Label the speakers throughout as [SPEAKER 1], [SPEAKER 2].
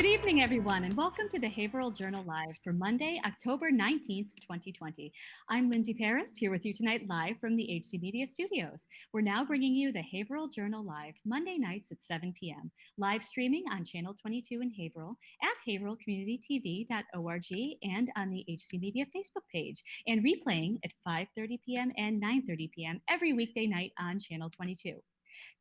[SPEAKER 1] Good evening, everyone, and welcome to the Haverhill Journal Live for Monday, October 19th, 2020. I'm Lindsay Paris, here with you tonight live from the HC Media Studios. We're now bringing you the Haverhill Journal Live Monday nights at 7 p.m., live streaming on Channel 22 in Haverhill, at haverhillcommunitytv.org, and on the HC Media Facebook page, and replaying at 5:30 p.m. and 9:30 p.m. every weekday night on Channel 22.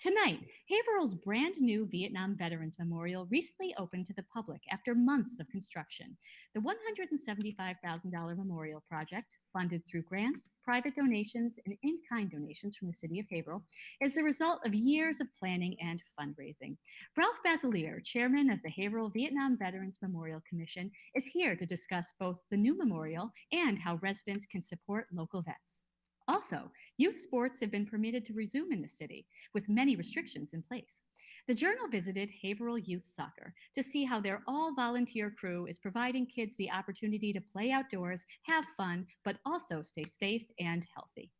[SPEAKER 1] Tonight, Haverhill's brand new Vietnam Veterans Memorial recently opened to the public after months of construction. The $175,000 memorial project, funded through grants, private donations, and in-kind donations from the city of Haverhill, is the result of years of planning and fundraising. Ralph Basilier, chairman of the Haverhill Vietnam Veterans Memorial Commission, is here to discuss both the new memorial and how residents can support local vets. Also, youth sports have been permitted to resume in the city, with many restrictions in place. The Journal visited Haverhill Youth Soccer to see how their all-volunteer crew is providing kids the opportunity to play outdoors, have fun, but also stay safe and healthy.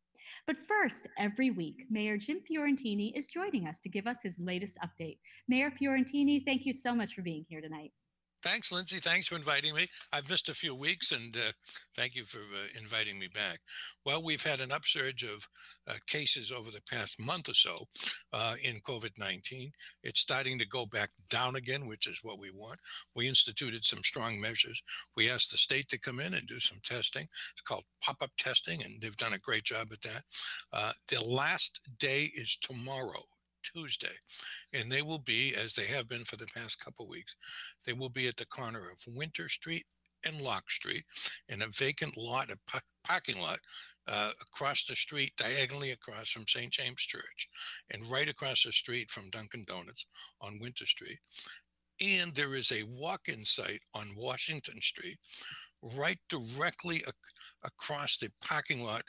[SPEAKER 1] But first, every week, Mayor Jim Fiorentini is joining us to give us his latest update. Mayor Fiorentini, thank you so much for being here tonight.
[SPEAKER 2] Thanks, Lindsay. Thanks for inviting me. I've missed a few weeks, and thank you for inviting me back. Well, we've had an upsurge of cases over the past month or so in COVID-19. It's starting to go back down again, which is what we want. We instituted some strong measures. We asked the state to come in and do some testing. It's called pop-up testing, and they've done a great job at that. The last day is tomorrow, Tuesday, and they will be, as they have been for the past couple weeks, they will be at the corner of Winter Street and Lock Street in a vacant lot, a parking lot across the street, diagonally across from St. James Church, and right across the street from Dunkin' Donuts on Winter Street. And there is a walk-in site on Washington Street right directly across the parking lot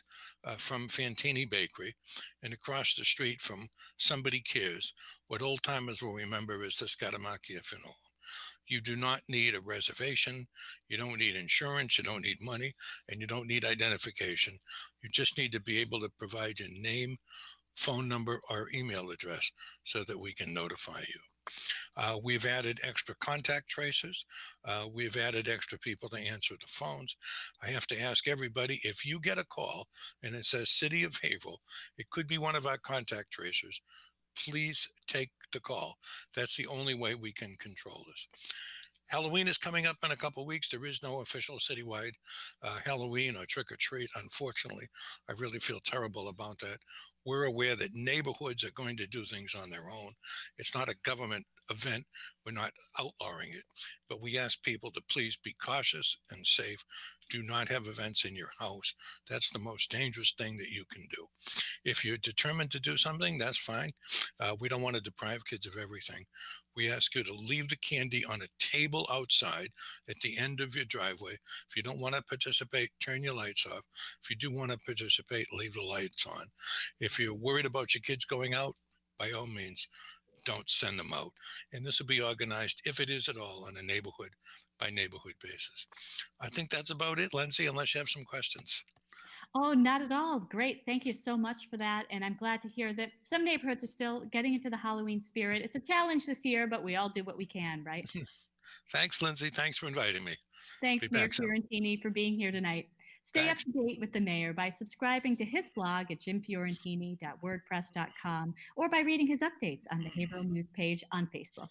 [SPEAKER 2] from Fantini Bakery and across the street from Somebody Cares, what old timers will remember as the Scatamacchia Funeral. You do not need a reservation, you don't need insurance, you don't need money, and you don't need identification. You just need to be able to provide your name, phone number, or email address so that we can notify you. We've added extra contact tracers. We've added extra people to answer the phones. I have to ask everybody, if you get a call and it says City of Haverhill, it could be one of our contact tracers. Please take the call. That's the only way we can control this. Halloween is coming up in a couple of weeks. There is no official citywide Halloween or trick or treat. Unfortunately, I really feel terrible about that. We're aware that neighborhoods are going to do things on their own. It's not a government event. We're not outlawing it, but we ask people to please be cautious and safe. Do not have events in your house. That's the most dangerous thing that you can do. If you're determined to do something, that's fine. We don't want to deprive kids of everything. We ask you to leave the candy on a table outside at the end of your driveway. If you don't want to participate, turn your lights off. If you do want to participate, leave the lights on. If you're worried about your kids going out, by all means, don't send them out. And this will be organized, if it is at all, on a neighborhood by neighborhood basis. I think that's about it, Lindsay, unless you have some questions.
[SPEAKER 1] Oh, not at all. Great. Thank you so much for that. And I'm glad to hear that some neighborhoods are still getting into the Halloween spirit. It's a challenge this year, but we all do what we can, right?
[SPEAKER 2] Thanks, Lindsay. Thanks for inviting me.
[SPEAKER 1] Thanks, Mayor Fiorentini, for being here tonight. Stay up to date with the mayor by subscribing to his blog at jimfiorentini.wordpress.com or by reading his updates on the Haverhill News page on Facebook.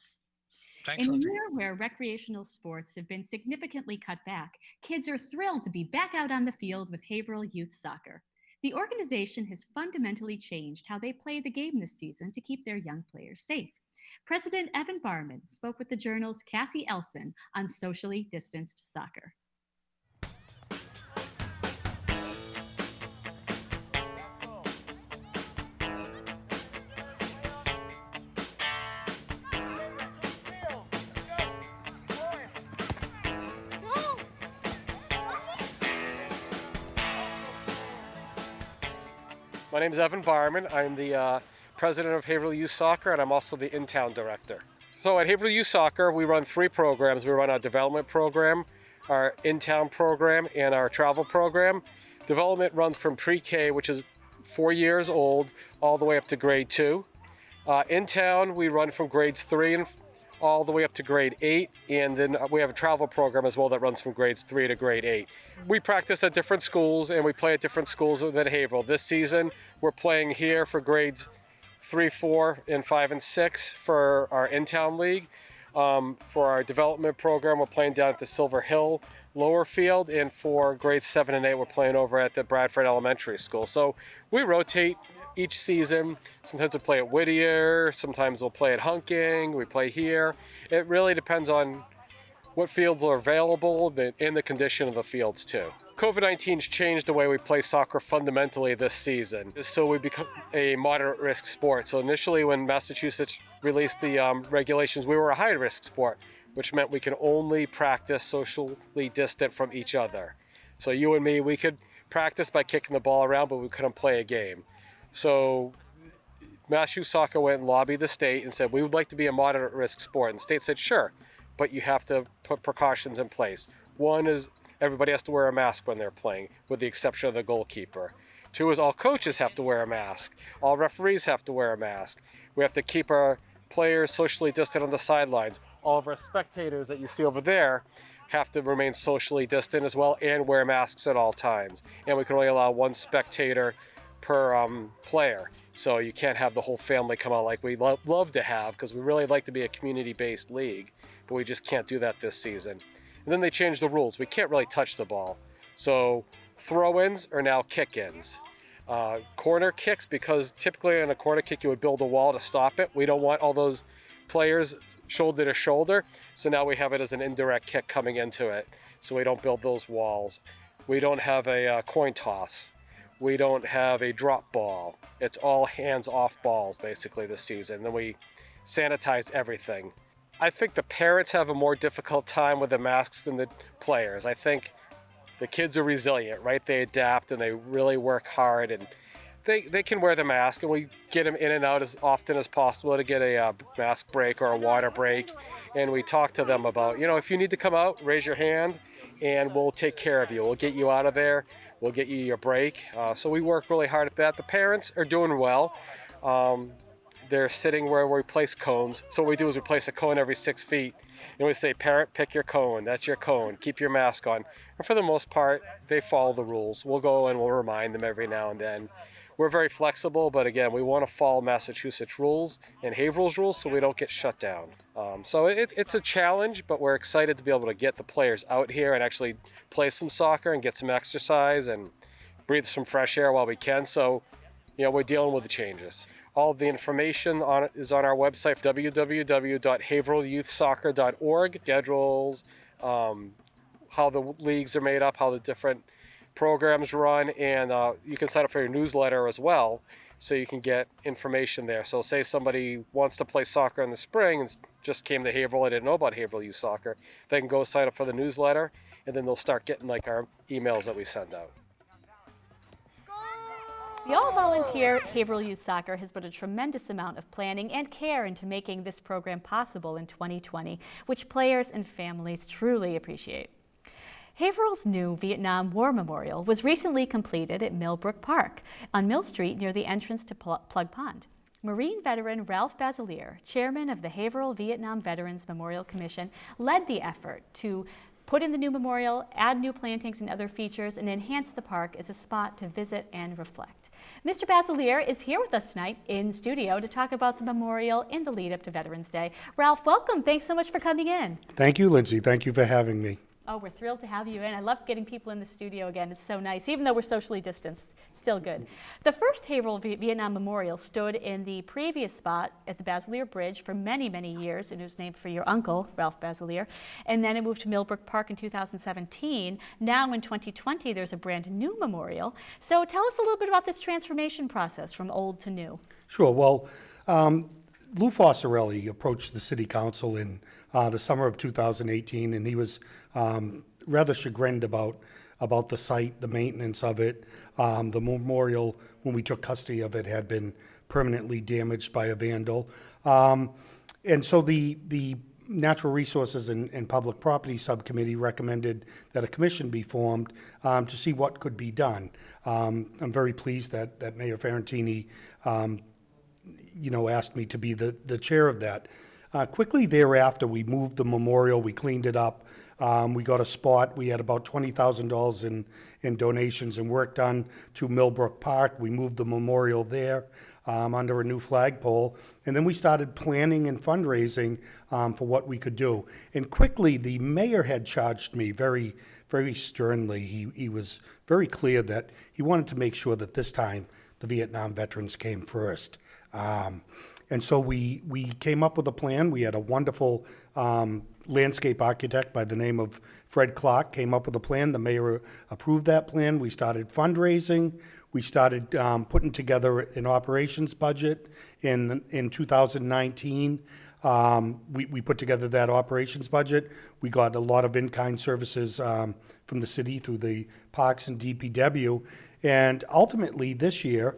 [SPEAKER 2] Thanks,
[SPEAKER 1] in a
[SPEAKER 2] Lindsay.
[SPEAKER 1] year where recreational sports have been significantly cut back, kids are thrilled to be back out on the field with Haverhill Youth Soccer. The organization has fundamentally changed how they play the game this season to keep their young players safe. President Evan Barman spoke with the Journal's Cassie Elson on socially distanced soccer.
[SPEAKER 3] My name is Evan Barman. I'm the president of Haverhill Youth Soccer, and I'm also the in-town director. So at Haverhill Youth Soccer, we run 3 programs. We run our development program, our in-town program, and our travel program. Development runs from pre-K, which is 4 years old, all the way up to grade 2. In town, we run from grades 3 and all the way up to grade 8, and then we have a travel program as well that runs from grades 3 to grade 8. We practice at different schools, and we play at different schools within Haverhill. This season, we're playing here for grades 3, 4, and 5, and 6 for our in-town league. For our development program, we're playing down at the Silver Hill lower field, and for grades 7 and 8, we're playing over at the Bradford Elementary School. So we rotate each season. Sometimes we'll play at Whittier, sometimes we'll play at Hunking, we play here. It really depends on what fields are available and the condition of the fields too. COVID-19's changed the way we play soccer fundamentally this season, so we become a moderate risk sport. So initially when Massachusetts released the regulations, we were a high risk sport, which meant we could only practice socially distant from each other. So you and me, we could practice by kicking the ball around, but we couldn't play a game. So Mass Youth Soccer went and lobbied the state and said, we would like to be a moderate risk sport. And the state said, sure, but you have to put precautions in place. One is everybody has to wear a mask when they're playing, with the exception of the goalkeeper. 2 is all coaches have to wear a mask. All referees have to wear a mask. We have to keep our players socially distant on the sidelines. All of our spectators that you see over there have to remain socially distant as well and wear masks at all times. And we can only allow 1 spectator per player. So you can't have the whole family come out like we love to have, because we really like to be a community-based league, but we just can't do that this season. And then they changed the rules. We can't really touch the ball. So throw-ins are now kick-ins. Corner kicks, because typically on a corner kick you would build a wall to stop it. We don't want all those players shoulder to shoulder, so now we have it as an indirect kick coming into it, so we don't build those walls. We don't have a coin toss. We don't have a drop ball. It's all hands-off balls basically this season. Then we sanitize everything. I think the parents have a more difficult time with the masks than the players. I think the kids are resilient, right? They adapt and they really work hard, and they can wear the mask, and we get them in and out as often as possible to get a mask break or a water break. And we talk to them about, if you need to come out, raise your hand and we'll take care of you. We'll get you out of there. We'll get you your break. So we work really hard at that. The parents are doing well. They're sitting where we place cones. So what we do is we place a cone every 6 feet, and we say, parent, pick your cone. That's your cone. Keep your mask on. And for the most part, they follow the rules. We'll go and we'll remind them every now and then. We're very flexible, but again, we want to follow Massachusetts rules and Haverhill's rules so we don't get shut down. So it's a challenge, but we're excited to be able to get the players out here and actually play some soccer and get some exercise and breathe some fresh air while we can. So, we're dealing with the changes. All of the information is on our website, www.haverhillyouthsoccer.org. Schedules, how the leagues are made up, how the different programs run, and you can sign up for your newsletter as well, so you can get information there. So say somebody wants to play soccer in the spring and just came to Haverhill, I didn't know about Haverhill Youth Soccer, they can go sign up for the newsletter, and then they'll start getting our emails that we send out.
[SPEAKER 1] The all-volunteer Haverhill Youth Soccer has put a tremendous amount of planning and care into making this program possible in 2020, which players and families truly appreciate. Haverhill's new Vietnam War Memorial was recently completed at Millbrook Park on Mill Street near the entrance to Plug Pond. Marine veteran Ralph Basilier, chairman of the Haverhill Vietnam Veterans Memorial Commission, led the effort to put in the new memorial, add new plantings and other features, and enhance the park as a spot to visit and reflect. Mr. Basilier is here with us tonight in studio to talk about the memorial in the lead up to Veterans Day. Ralph, welcome. Thanks so much for coming in.
[SPEAKER 4] Thank you, Lindsay. Thank you for having me.
[SPEAKER 1] Oh, we're thrilled to have you in. I love getting people in the studio again. It's so nice. Even though we're socially distanced, still good. The first Haverhill Vietnam Memorial stood in the previous spot at the Basilier Bridge for many, many years, and it was named for your uncle, Ralph Basilier. And then it moved to Millbrook Park in 2017. Now in 2020, there's a brand new memorial. So tell us a little bit about this transformation process from old to new.
[SPEAKER 4] Sure. Well, Lou Fossarelli approached the city council in the summer of 2018, and he was rather chagrined about the site, the maintenance of it. The memorial, when we took custody of it, had been permanently damaged by a vandal. And so the Natural Resources and Public Property Subcommittee recommended that a commission be formed to see what could be done. I'm very pleased that Mayor Ferrantini asked me to be the chair of that. Quickly thereafter, we moved the memorial, we cleaned it up. We got a spot. We had about $20,000 in donations and work done to Millbrook Park. We moved the memorial there under a new flagpole. And then we started planning and fundraising for what we could do. And quickly, the mayor had charged me very, very sternly. He was very clear that he wanted to make sure that this time the Vietnam veterans came first. And so we came up with a plan. We had a wonderful landscape architect by the name of Fred Clark came up with a plan. The mayor approved that plan. We started fundraising. We started putting together an operations budget in 2019. We put together that operations budget. We got a lot of in-kind services from the city through the parks and DPW. And ultimately this year,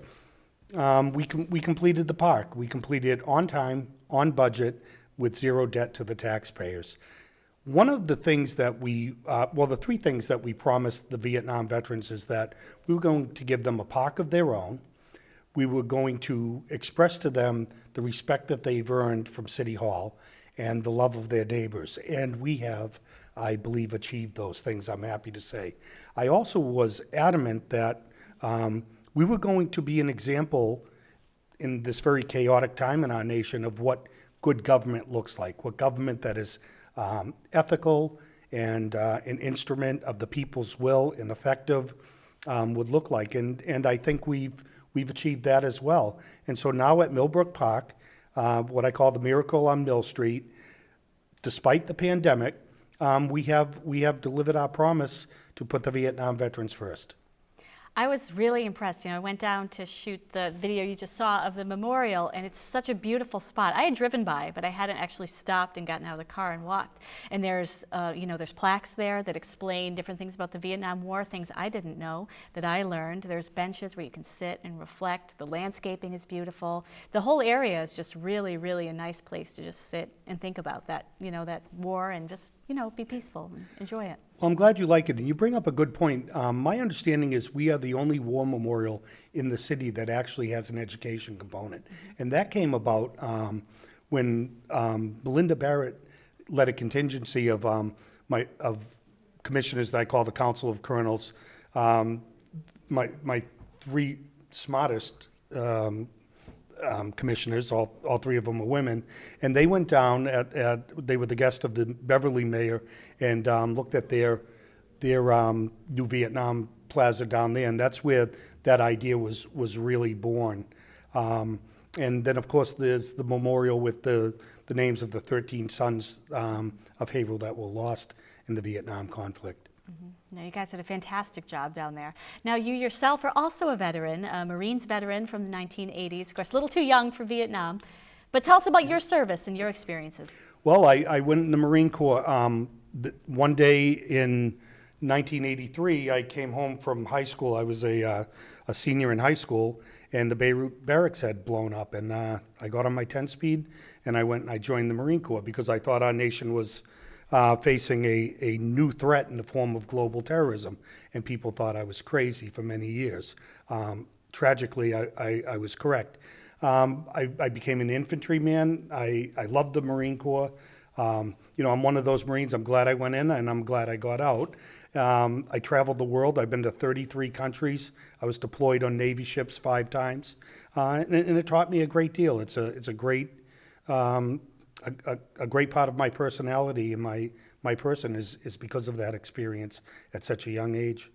[SPEAKER 4] we completed the park. We completed it on time, on budget, with zero debt to the taxpayers. One of the things that the three things that we promised the Vietnam veterans is that we were going to give them a park of their own. We were going to express to them the respect that they've earned from City Hall and the love of their neighbors. And we have, I believe, achieved those things, I'm happy to say. I also was adamant that we were going to be an example in this very chaotic time in our nation of what good government looks like, what government that is ethical and an instrument of the people's will and effective would look like. And I think we've achieved that as well. And so now at Millbrook Park, what I call the miracle on Mill Street, despite the pandemic, we have delivered our promise to put the Vietnam veterans first.
[SPEAKER 1] I was really impressed. I went down to shoot the video you just saw of the memorial, and it's such a beautiful spot. I had driven by, but I hadn't actually stopped and gotten out of the car and walked. And there's plaques there that explain different things about the Vietnam War, things I didn't know that I learned. There's benches where you can sit and reflect. The landscaping is beautiful. The whole area is just really, really a nice place to just sit and think about that, that war and just, be peaceful and enjoy it.
[SPEAKER 4] Well, I'm glad you like it, and you bring up a good point. My understanding is we are the only war memorial in the city that actually has an education component, and that came about when Melinda Barrett led a contingency of commissioners that I call the Council of Colonels. My three smartest commissioners, all three of them are women, and they went down they were the guest of the Beverly mayor and looked at their new Vietnam plaza down there, and that's where that idea was really born. And then of course there's the memorial with the names of the 13 sons of Haverhill that were lost in the Vietnam conflict.
[SPEAKER 1] No, you guys did a fantastic job down there. Now, you yourself are also a veteran, a Marines veteran from the 1980s. Of course, a little too young for Vietnam. But tell us about your service and your experiences.
[SPEAKER 4] Well, I went in the Marine Corps. One day in 1983, I came home from high school. I was a senior in high school, and the Beirut barracks had blown up. And I got on my 10-speed, and I went and I joined the Marine Corps because I thought our nation was facing a new threat in the form of global terrorism, and people thought I was crazy for many years. Tragically, I was correct. I became an infantryman. I loved the Marine Corps. I'm one of those Marines. I'm glad I went in, and I'm glad I got out. I traveled the world. I've been to 33 countries. I was deployed on Navy ships 5 times, and it taught me a great deal. It's a great a great part of my personality and my person is because of that experience at such a young age.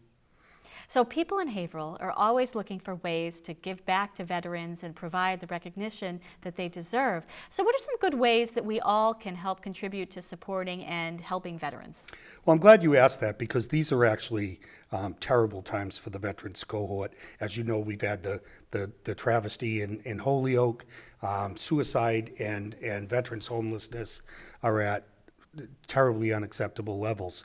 [SPEAKER 1] So people in Haverhill are always looking for ways to give back to veterans and provide the recognition that they deserve. So what are some good ways that we all can help contribute to supporting and helping veterans?
[SPEAKER 4] Well, I'm glad you asked that because these are actually terrible times for the veterans cohort. As you know, we've had the travesty in Holyoke. Suicide and veterans homelessness are at terribly unacceptable levels.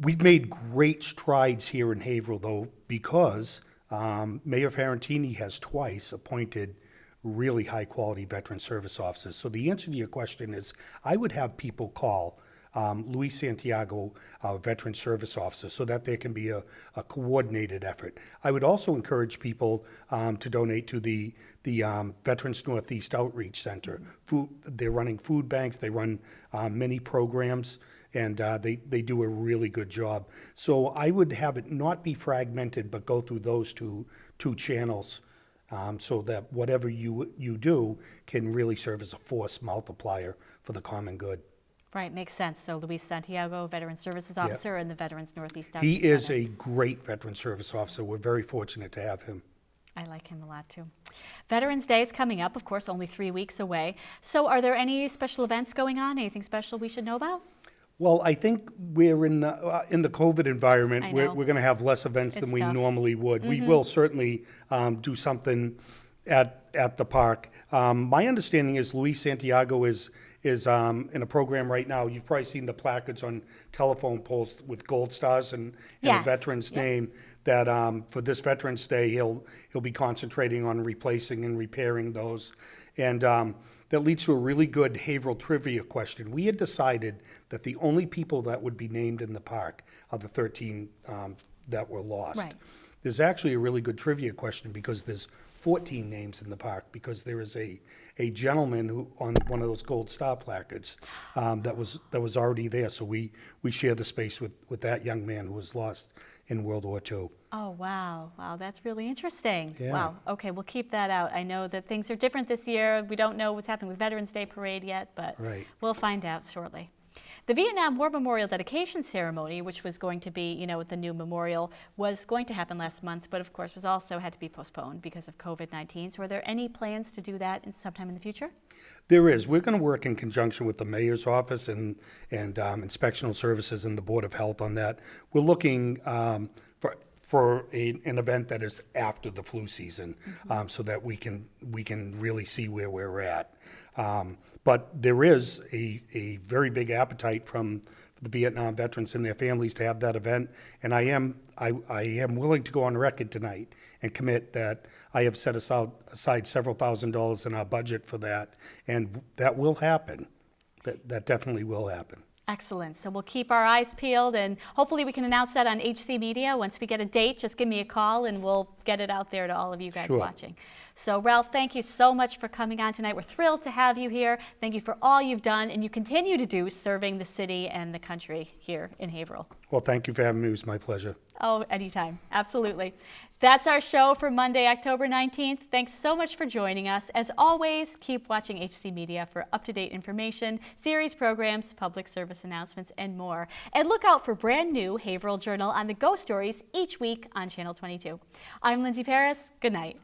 [SPEAKER 4] We've made great strides here in Haverhill, though, because Mayor Ferrantini has twice appointed really high-quality veteran service officers. So the answer to your question is I would have people call Luis Santiago, our Veteran Service Officer, so that there can be a coordinated effort. I would also encourage people to donate to the Veterans Northeast Outreach Center. They're running food banks, they run many programs, and they do a really good job. So I would have it not be fragmented, but go through those two channels, so that whatever you do can really serve as a force multiplier for the common good.
[SPEAKER 1] Right, makes sense. So Luis Santiago, Veteran Services Officer, and the Veterans Northeast
[SPEAKER 4] He
[SPEAKER 1] Outreach
[SPEAKER 4] is
[SPEAKER 1] Center.
[SPEAKER 4] a great Veteran Service Officer. We're very fortunate to have him.
[SPEAKER 1] I like him a lot too. Veterans Day is coming up, of course, only 3 weeks away. So are there any special events going on? Anything special we should know about?
[SPEAKER 4] Well, I think we're in the COVID environment.
[SPEAKER 1] I know.
[SPEAKER 4] We're going to have less events than
[SPEAKER 1] It's
[SPEAKER 4] we
[SPEAKER 1] tough.
[SPEAKER 4] normally would. We will certainly do something at the park. My understanding is Luis Santiago is in a program right now. You've probably seen the placards on telephone poles with gold stars and a
[SPEAKER 1] Yes.
[SPEAKER 4] veteran's name. That for this Veterans Day, he'll be concentrating on replacing and repairing those, and that leads to a really good Haverhill trivia question. We had decided that the only people that would be named in the park are the 13 that were lost.
[SPEAKER 1] Right.
[SPEAKER 4] There's actually a really good trivia question because there's 14 names in the park, because there is a gentleman who on one of those gold star placards that was already there. So we share the space with that young man who was lost in World War II.
[SPEAKER 1] Oh, wow. Wow, that's really interesting.
[SPEAKER 4] Yeah.
[SPEAKER 1] Wow. Okay, we'll keep that out. I know that things are different this year. We don't know what's happening with Veterans Day Parade yet, but
[SPEAKER 4] Right.
[SPEAKER 1] we'll find out shortly. The Vietnam War Memorial dedication ceremony, which was going to be, with the new memorial, was going to happen last month, but of course was also had to be postponed because of COVID-19. So are there any plans to do that sometime in the future?
[SPEAKER 4] There is. We're going to work in conjunction with the mayor's office and inspectional services and the Board of Health on that. We're looking for an event that is after the flu season, so that we can really see where we're at. But there is a very big appetite from the Vietnam veterans and their families to have that event, and I am willing to go on record tonight and commit that I have set aside several $1,000s in our budget for that, and that will happen. That definitely will happen.
[SPEAKER 1] Excellent. So we'll keep our eyes peeled, and hopefully we can announce that on HC Media. Once we get a date, just give me a call and we'll get it out there to all of you guys
[SPEAKER 4] Sure.
[SPEAKER 1] watching. So Ralph, thank you so much for coming on tonight. We're thrilled to have you here. Thank you for all you've done and you continue to do serving the city and the country here in Haverhill.
[SPEAKER 4] Well, thank you for having me. It was my pleasure.
[SPEAKER 1] Oh, anytime. Absolutely. That's our show for Monday, October 19th. Thanks so much for joining us. As always, keep watching HC Media for up-to-date information, series programs, public service announcements, and more. And look out for brand new Haverhill Journal on the Go Stories each week on Channel 22. I'm Lindsay Paris. Good night.